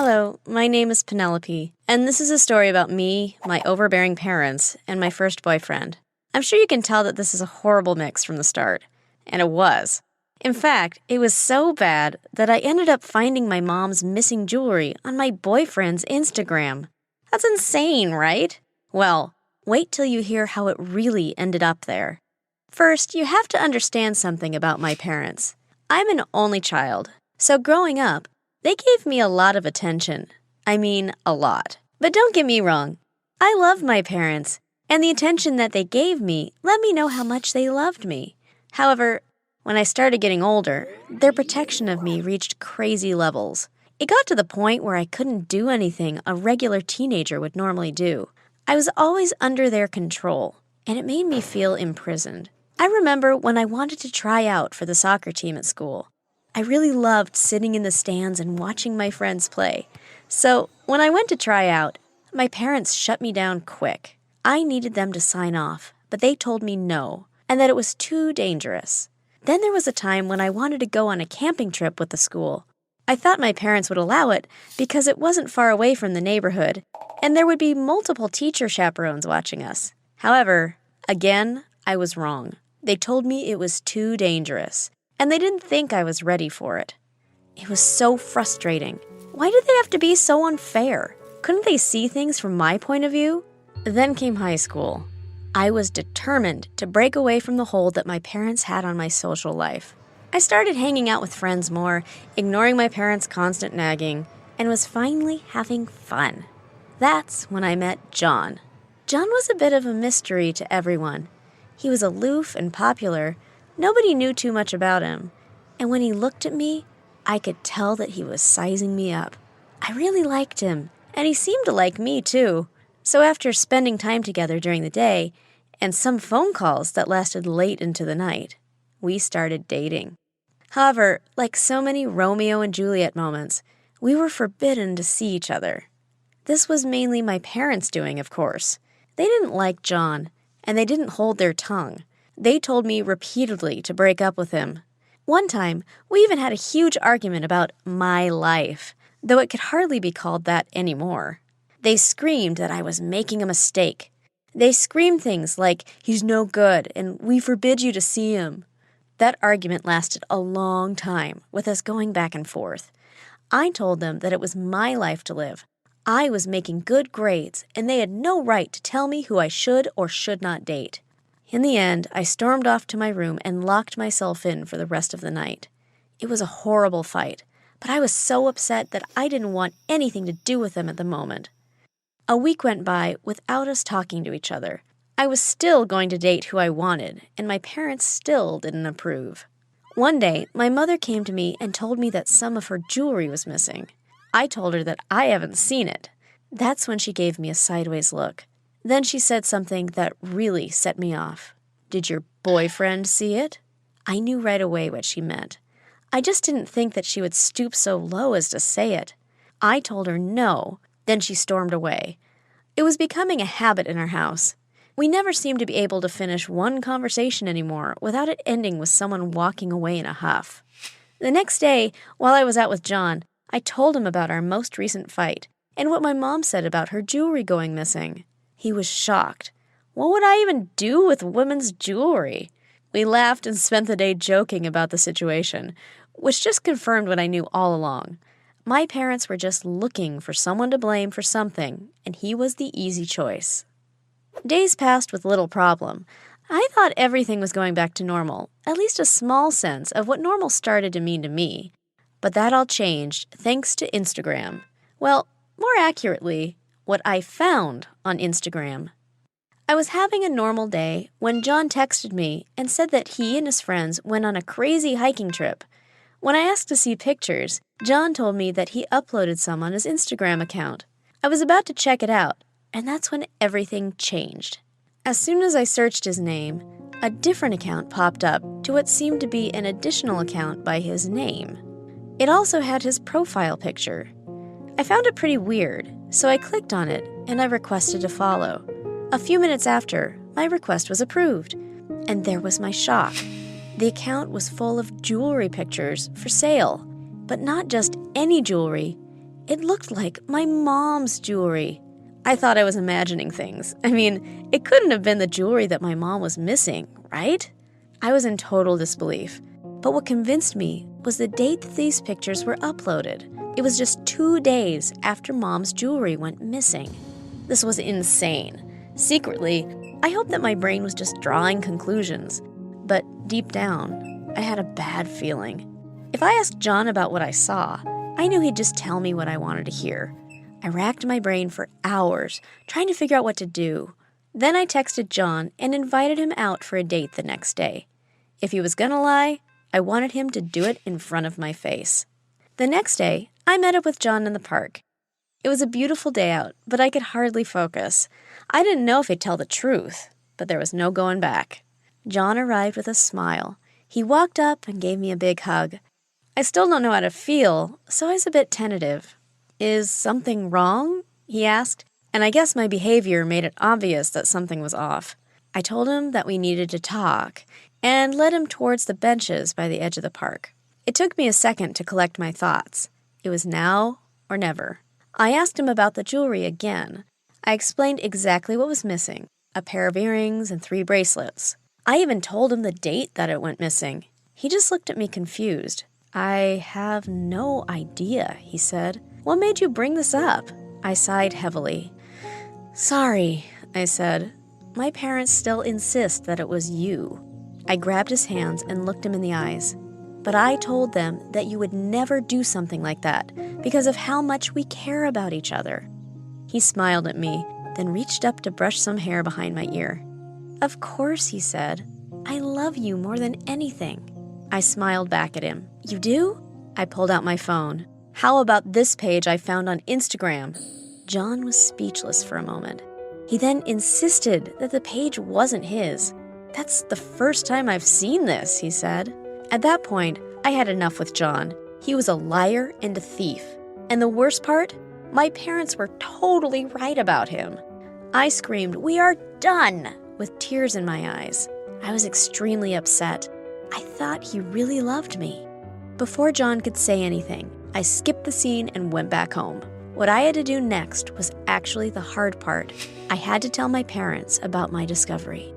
Hello, my name is Penelope, and this is a story about me, my overbearing parents, and my first boyfriend. I'm sure you can tell that this is a horrible mix from the start. And it was. In fact, it was so bad that I ended up finding my mom's missing jewelry on my boyfriend's Instagram. That's insane, right? Well, wait till you hear how it really ended up there. First, you have to understand something about my parents. I'm an only child, so growing up, they gave me a lot of attention. I mean, a lot. But don't get me wrong. I love my parents, and the attention that they gave me let me know how much they loved me. However, when I started getting older, their protection of me reached crazy levels. It got to the point where I couldn't do anything a regular teenager would normally do. I was always under their control, and it made me feel imprisoned. I remember when I wanted to try out for the soccer team at school. I really loved sitting in the stands and watching my friends play. So when I went to try out, my parents shut me down quick. I needed them to sign off, but they told me no, and that it was too dangerous. Then there was a time when I wanted to go on a camping trip with the school. I thought my parents would allow it because it wasn't far away from the neighborhood, and there would be multiple teacher chaperones watching us. However, again, I was wrong. They told me it was too dangerous, and they didn't think I was ready for it. It was so frustrating. Why did they have to be so unfair? Couldn't they see things from my point of view? Then came high school. I was determined to break away from the hold that my parents had on my social life. I started hanging out with friends more, ignoring my parents' constant nagging, and was finally having fun. That's when I met John. John was a bit of a mystery to everyone. He was aloof and popular. Nobody knew too much about him. And when he looked at me, I could tell that he was sizing me up. I really liked him, and he seemed to like me too. So after spending time together during the day, and some phone calls that lasted late into the night, we started dating. However, like so many Romeo and Juliet moments, we were forbidden to see each other. This was mainly my parents' doing, of course. They didn't like John, and they didn't hold their tongue. They told me repeatedly to break up with him. One time, we even had a huge argument about my life, though it could hardly be called that anymore. They screamed that I was making a mistake. They screamed things like, "He's no good, and we forbid you to see him." That argument lasted a long time, with us going back and forth. I told them that it was my life to live. I was making good grades, and they had no right to tell me who I should or should not date. In the end, I stormed off to my room and locked myself in for the rest of the night. It was a horrible fight, but I was so upset that I didn't want anything to do with them at the moment. A week went by without us talking to each other. I was still going to date who I wanted, and my parents still didn't approve. One day, my mother came to me and told me that some of her jewelry was missing. I told her that I haven't seen it. That's when she gave me a sideways look. Then she said something that really set me off. "Did your boyfriend see it?" I knew right away what she meant. I just didn't think that she would stoop so low as to say it. I told her no. Then she stormed away. It was becoming a habit in our house. We never seemed to be able to finish one conversation anymore without it ending with someone walking away in a huff. The next day, while I was out with John, I told him about our most recent fight and what my mom said about her jewelry going missing. He was shocked. What would I even do with women's jewelry? We laughed and spent the day joking about the situation, which just confirmed what I knew all along. My parents were just looking for someone to blame for something, and he was the easy choice. Days passed with little problem. I thought everything was going back to normal, at least a small sense of what normal started to mean to me. But that all changed thanks to Instagram. Well, more accurately, what I found on Instagram. I was having a normal day when John texted me and said that he and his friends went on a crazy hiking trip. When I asked to see pictures, John told me that he uploaded some on his Instagram account. I was about to check it out, and that's when everything changed. As soon as I searched his name, a different account popped up to what seemed to be an additional account by his name. It also had his profile picture. I found it pretty weird, so I clicked on it and I requested to follow. A few minutes after, my request was approved, and there was my shock. The account was full of jewelry pictures for sale, but not just any jewelry. It looked like my mom's jewelry. I thought I was imagining things. I mean, it couldn't have been the jewelry that my mom was missing, right? I was in total disbelief. But what convinced me was the date that these pictures were uploaded. It was just 2 days after Mom's jewelry went missing. This was insane. Secretly, I hoped that my brain was just drawing conclusions. But deep down, I had a bad feeling. If I asked John about what I saw, I knew he'd just tell me what I wanted to hear. I racked my brain for hours, trying to figure out what to do. Then I texted John and invited him out for a date the next day. If he was gonna lie, I wanted him to do it in front of my face. The next day, I met up with John in the park. It was a beautiful day out, but I could hardly focus. I didn't know if he'd tell the truth, but there was no going back. John arrived with a smile. He walked up and gave me a big hug. I still don't know how to feel, so I was a bit tentative. "Is something wrong?" he asked, and I guess my behavior made it obvious that something was off. I told him that we needed to talk, and led him towards the benches by the edge of the park. It took me a second to collect my thoughts. It was now or never. I asked him about the jewelry again. I explained exactly what was missing, a pair of earrings and 3 bracelets. I even told him the date that it went missing. He just looked at me confused. "I have no idea," he said. "What made you bring this up?" I sighed heavily. "Sorry," I said. "My parents still insist that it was you." I grabbed his hands and looked him in the eyes. "But I told them that you would never do something like that because of how much we care about each other." He smiled at me, then reached up to brush some hair behind my ear. "Of course," he said. "I love you more than anything." I smiled back at him. "You do?" I pulled out my phone. "How about this page I found on Instagram?" John was speechless for a moment. He then insisted that the page wasn't his. "That's the first time I've seen this," he said. At that point, I had enough with John. He was a liar and a thief. And the worst part? My parents were totally right about him. I screamed, "We are done!" with tears in my eyes. I was extremely upset. I thought he really loved me. Before John could say anything, I skipped the scene and went back home. What I had to do next was actually the hard part. I had to tell my parents about my discovery.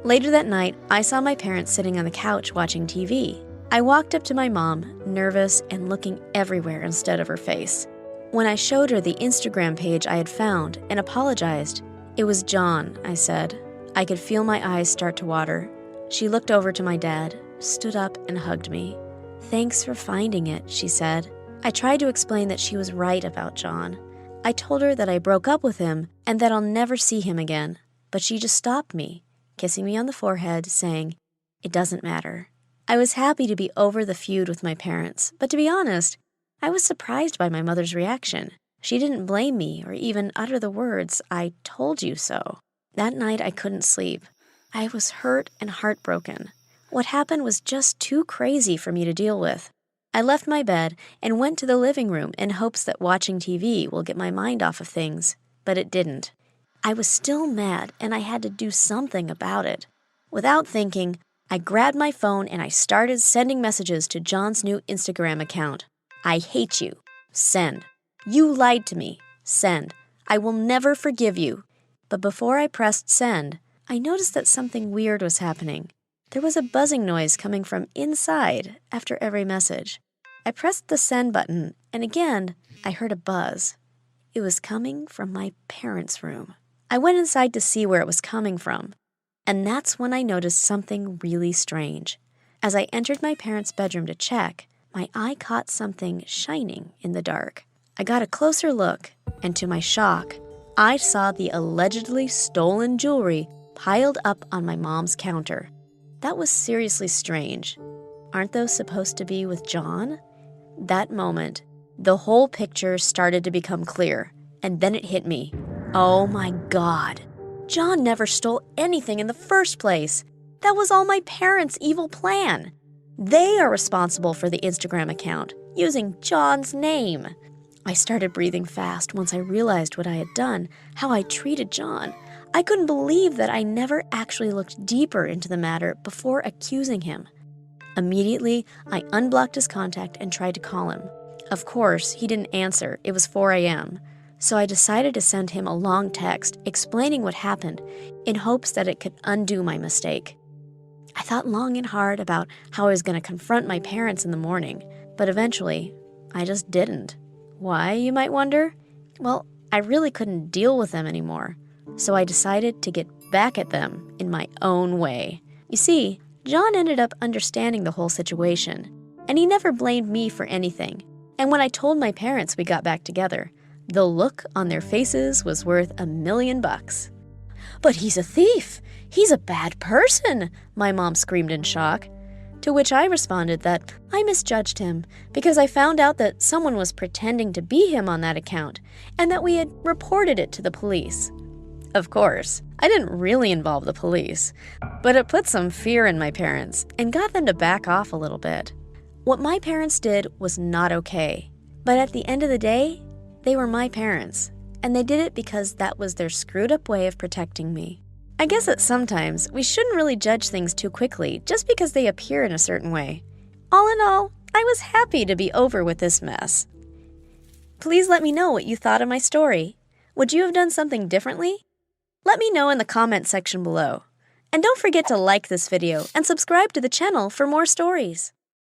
Later that night, I saw my parents sitting on the couch watching TV. I walked up to my mom, nervous and looking everywhere instead of her face. When I showed her the Instagram page I had found and apologized, "It was John," I said. I could feel my eyes start to water. She looked over to my dad, stood up and hugged me. "Thanks for finding it," she said. I tried to explain that she was right about John. I told her that I broke up with him and that I'll never see him again, but she just stopped me, kissing me on the forehead, saying, "It doesn't matter." I was happy to be over the feud with my parents, but to be honest, I was surprised by my mother's reaction. She didn't blame me or even utter the words, "I told you so." That night I couldn't sleep. I was hurt and heartbroken. What happened was just too crazy for me to deal with. I left my bed and went to the living room in hopes that watching TV will get my mind off of things, but it didn't. I was still mad and I had to do something about it. Without thinking, I grabbed my phone and I started sending messages to John's new Instagram account. "I hate you." Send. "You lied to me." Send. "I will never forgive you." But before I pressed send, I noticed that something weird was happening. There was a buzzing noise coming from inside after every message. I pressed the send button, and again, I heard a buzz. It was coming from my parents' room. I went inside to see where it was coming from, and that's when I noticed something really strange. As I entered my parents' bedroom to check, my eye caught something shining in the dark. I got a closer look, and to my shock, I saw the allegedly stolen jewelry piled up on my mom's counter. That was seriously strange. Aren't those supposed to be with John? That moment, the whole picture started to become clear, and then it hit me. Oh my God. John never stole anything in the first place. That was all my parents' evil plan. They are responsible for the Instagram account, using John's name. I started breathing fast once I realized what I had done, how I treated John. I couldn't believe that I never actually looked deeper into the matter before accusing him. Immediately, I unblocked his contact and tried to call him. Of course, he didn't answer. It was 4 a.m. So I decided to send him a long text explaining what happened in hopes that it could undo my mistake. I thought long and hard about how I was going to confront my parents in the morning, but eventually, I just didn't. Why, you might wonder? Well, I really couldn't deal with them anymore, so I decided to get back at them in my own way. You see, John ended up understanding the whole situation, and he never blamed me for anything. And when I told my parents we got back together, the look on their faces was worth $1,000,000. "But he's a thief! He's a bad person!" my mom screamed in shock. To which I responded that I misjudged him because I found out that someone was pretending to be him on that account and that we had reported it to the police. Of course, I didn't really involve the police, but it put some fear in my parents and got them to back off a little bit. What my parents did was not okay, but at the end of the day, they were my parents, and they did it because that was their screwed-up way of protecting me. I guess that sometimes we shouldn't really judge things too quickly just because they appear in a certain way. All in all, I was happy to be over with this mess. Please let me know what you thought of my story. Would you have done something differently? Let me know in the comment section below. And don't forget to like this video and subscribe to the channel for more stories.